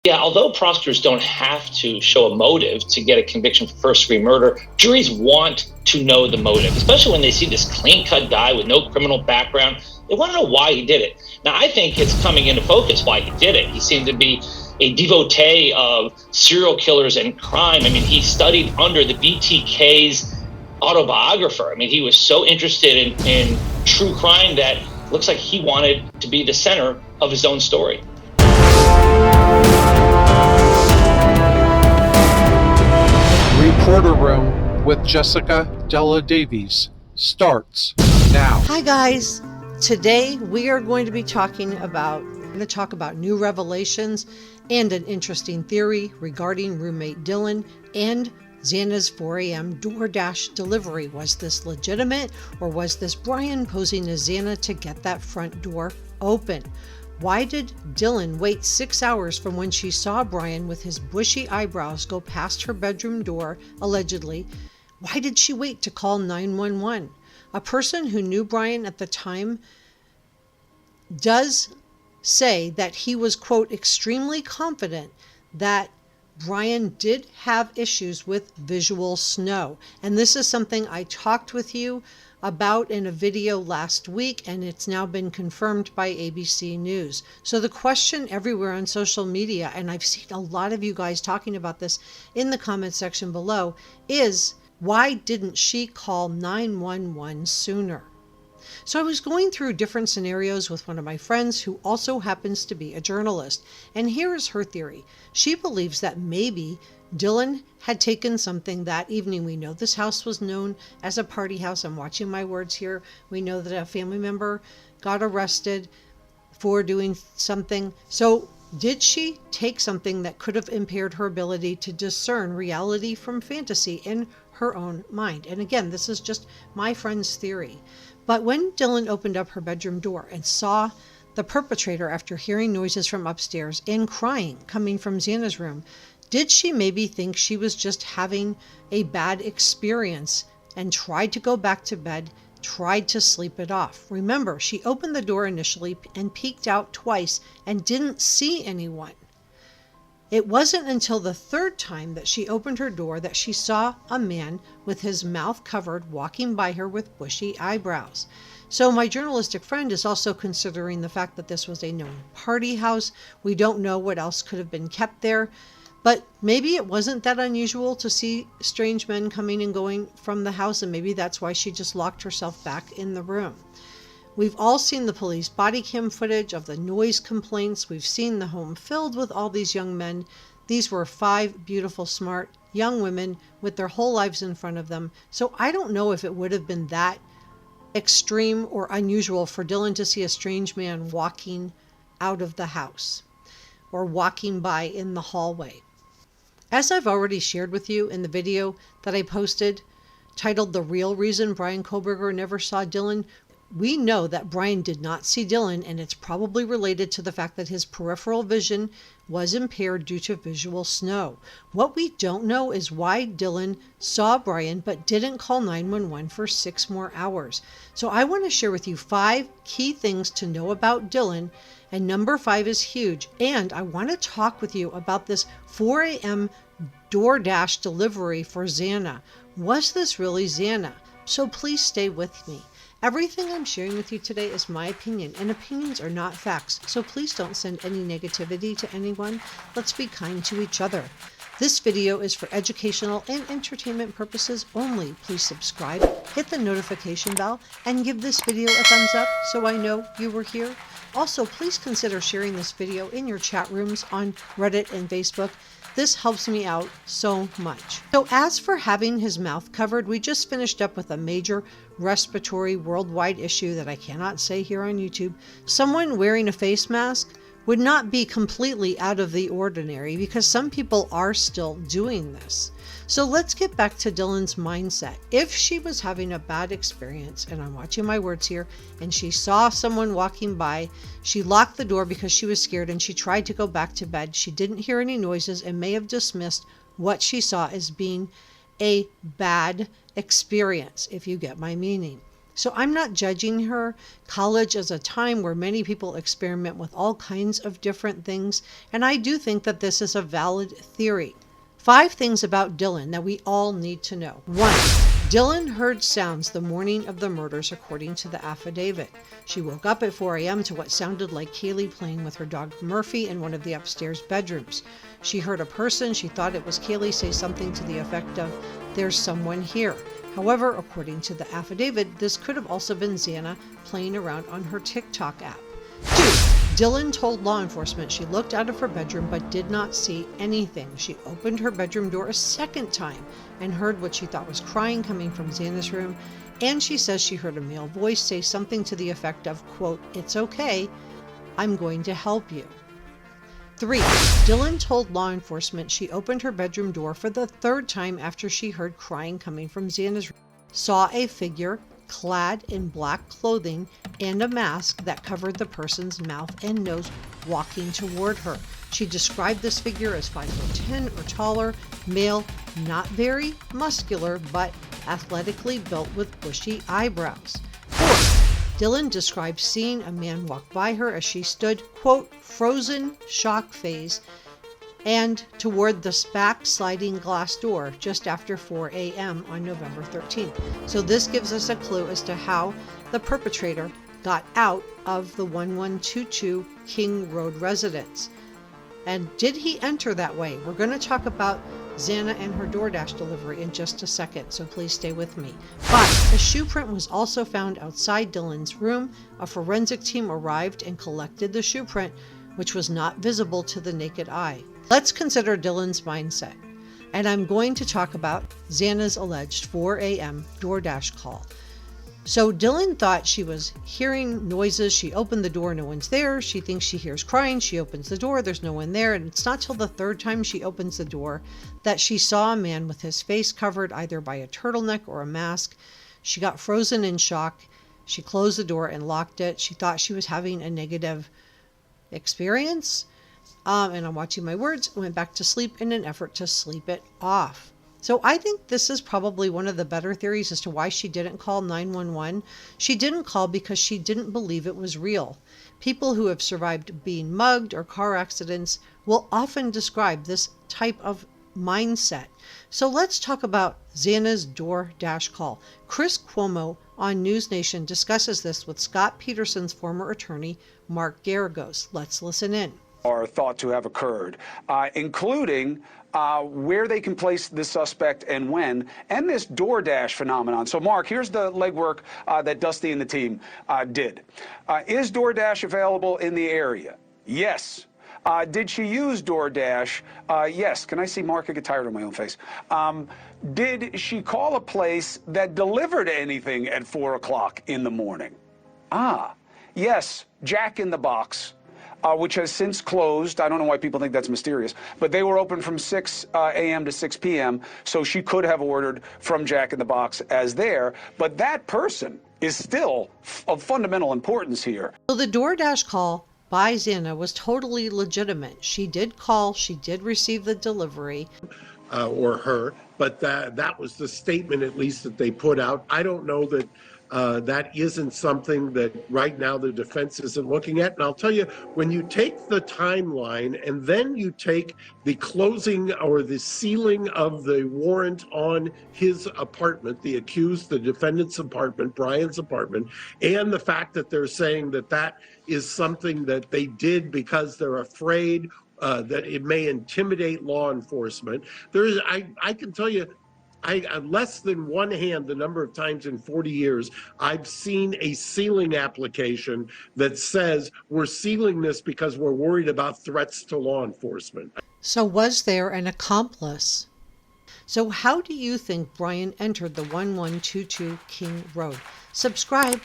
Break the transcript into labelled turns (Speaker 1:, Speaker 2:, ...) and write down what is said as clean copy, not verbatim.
Speaker 1: Yeah, although prosecutors don't have to show a motive to get a conviction for first-degree murder, juries want to know the motive, especially when they see this clean-cut guy with no criminal background. They want to know why he did it. Now, I think it's coming into focus why he did it. He seemed to be a devotee of serial killers and crime. I mean, he studied under the BTK's autobiographer. I mean, he was so interested in true crime that it looks like he wanted to be the center of his own story.
Speaker 2: Reporter Room with Jessica Della Davies starts now.
Speaker 3: Hi guys. Today we are going to be talking about new revelations and an interesting theory regarding roommate Dylan and Xana's 4 a.m. DoorDash delivery. Was this legitimate, or was this Bryan posing as Xana to get that front door open? Why did Dylan wait 6 hours from when she saw Bryan with his bushy eyebrows go past her bedroom door, allegedly? Why did she wait to call 911? A person who knew Bryan at the time does say that he was, quote, extremely confident that Bryan did have issues with visual snow. And this is something I talked with you about in a video last week, and it's now been confirmed by ABC News. So the question everywhere on social media, and I've seen a lot of you guys talking about this in the comment section below, is why didn't she call 911 sooner? So I was going through different scenarios with one of my friends who also happens to be a journalist, and here is her theory. She believes that maybe Dylan had taken something that evening. We know this house was known as a party house. I'm watching my words here. We know that a family member got arrested for doing something. So did she take something that could have impaired her ability to discern reality from fantasy in her own mind? And again, this is just my friend's theory. But when Dylan opened up her bedroom door and saw the perpetrator after hearing noises from upstairs and crying coming from Xana's room, did she maybe think she was just having a bad experience and tried to go back to bed, tried to sleep it off? Remember, she opened the door initially and peeked out twice and didn't see anyone. It wasn't until the third time that she opened her door that she saw a man with his mouth covered walking by her with bushy eyebrows. So my journalistic friend is also considering the fact that this was a known party house. We don't know what else could have been kept there. But maybe it wasn't that unusual to see strange men coming and going from the house, and maybe that's why she just locked herself back in the room. We've all seen the police body cam footage of the noise complaints. We've seen the home filled with all these young men. These were 5 beautiful, smart young women with their whole lives in front of them. So I don't know if it would have been that extreme or unusual for Dylan to see a strange man walking out of the house or walking by in the hallway. As I've already shared with you in the video that I posted titled "The Real Reason Bryan Kohberger Never Saw Dylan," we know that Bryan did not see Dylan, and it's probably related to the fact that his peripheral vision was impaired due to visual snow. What we don't know is why Dylan saw Bryan but didn't call 911 for 6 more hours. So I want to share with you 5 key things to know about Dylan, and number 5 is huge. And I want to talk with you about this 4 a.m. DoorDash delivery for Xana. Was this really Xana? So please stay with me. Everything I'm sharing with you today is my opinion, and opinions are not facts, so please don't send any negativity to anyone. Let's be kind to each other. This video is for educational and entertainment purposes only. Please subscribe, hit the notification bell, and give this video a thumbs up so I know you were here. Also, please consider sharing this video in your chat rooms on Reddit and Facebook. This helps me out so much. So as for having his mouth covered, we just finished up with a major respiratory worldwide issue that I cannot say here on YouTube. Someone wearing a face mask would not be completely out of the ordinary because some people are still doing this. So let's get back to Dylan's mindset. If she was having a bad experience, and I'm watching my words here, and she saw someone walking by, she locked the door because she was scared and she tried to go back to bed. She didn't hear any noises and may have dismissed what she saw as being a bad experience, if you get my meaning. So I'm not judging her. College is a time where many people experiment with all kinds of different things, and I do think that this is a valid theory. 5 things about Dylan that we all need to know. 1. Dylan heard sounds the morning of the murders, according to the affidavit. She woke up at 4 a.m. to what sounded like Kaylee playing with her dog Murphy in one of the upstairs bedrooms. She heard a person, she thought it was Kaylee, say something to the effect of, "There's someone here." However, according to the affidavit, this could have also been Xana playing around on her TikTok app. 2. Dylan told law enforcement she looked out of her bedroom but did not see anything. She opened her bedroom door a second time and heard what she thought was crying coming from Xana's room, and she says she heard a male voice say something to the effect of, quote, "It's okay, I'm going to help you." 3. Dylan told law enforcement she opened her bedroom door for the 3rd time after she heard crying coming from Xana's room, saw a figure clad in black clothing and a mask that covered the person's mouth and nose walking toward her. She described this figure as 5'10" or taller, male, not very muscular, but athletically built with bushy eyebrows. 4. Dylan described seeing a man walk by her as she stood, quote, "frozen shock phase," and toward the back sliding glass door just after 4 a.m. on November 13th. So this gives us a clue as to how the perpetrator got out of the 1122 King Road residence. And did he enter that way? We're going to talk about Xana and her DoorDash delivery in just a second, so please stay with me. 5. A shoe print was also found outside Dylan's room. A forensic team arrived and collected the shoe print, which was not visible to the naked eye. Let's consider Dylan's mindset. And I'm going to talk about Xana's alleged 4 a.m. DoorDash call. So Dylan thought she was hearing noises. She opened the door, no one's there. She thinks she hears crying. She opens the door, there's no one there. And it's not till the 3rd time she opens the door that she saw a man with his face covered either by a turtleneck or a mask. She got frozen in shock. She closed the door and locked it. She thought she was having a negative experience. And I'm watching my words, went back to sleep in an effort to sleep it off. So I think this is probably one of the better theories as to why she didn't call 911. She didn't call because she didn't believe it was real. People who have survived being mugged or car accidents will often describe this type of mindset. So let's talk about Xana's DoorDash call. Chris Cuomo on NewsNation discusses this with Scott Peterson's former attorney, Mark Garagos. Let's listen in.
Speaker 4: Are thought to have occurred, including where they can place the suspect and when, and this DoorDash phenomenon. So, Mark, here's the legwork that Dusty and the team did. Is DoorDash available in the area? Yes. Did she use DoorDash? Yes. Can I see Mark? I get tired of my own face. Did she call a place that delivered anything at 4 o'clock in the morning? Yes. Jack in the Box. Which has since closed. I don't know why people think that's mysterious, but they were open from 6 a.m. to 6 p.m., so she could have ordered from Jack in the Box as there, but that person is still of fundamental importance here.
Speaker 3: So the DoorDash call by Xana was totally legitimate. She did call, she did receive the delivery.
Speaker 5: Or her, but that was the statement, at least, that they put out. I don't know that that isn't something that right now the defense isn't looking at. And I'll tell you, when you take the timeline and then you take the closing or the sealing of the warrant on his apartment, the accused, the defendant's apartment, Bryan's apartment, and the fact that they're saying that that is something that they did because they're afraid that it may intimidate law enforcement. I can tell you, less than one hand the number of times in 40 years I've seen a sealing application that says we're sealing this because we're worried about threats to law enforcement.
Speaker 3: So was there an accomplice? So how do you think Bryan entered the 1122 King Road? Subscribe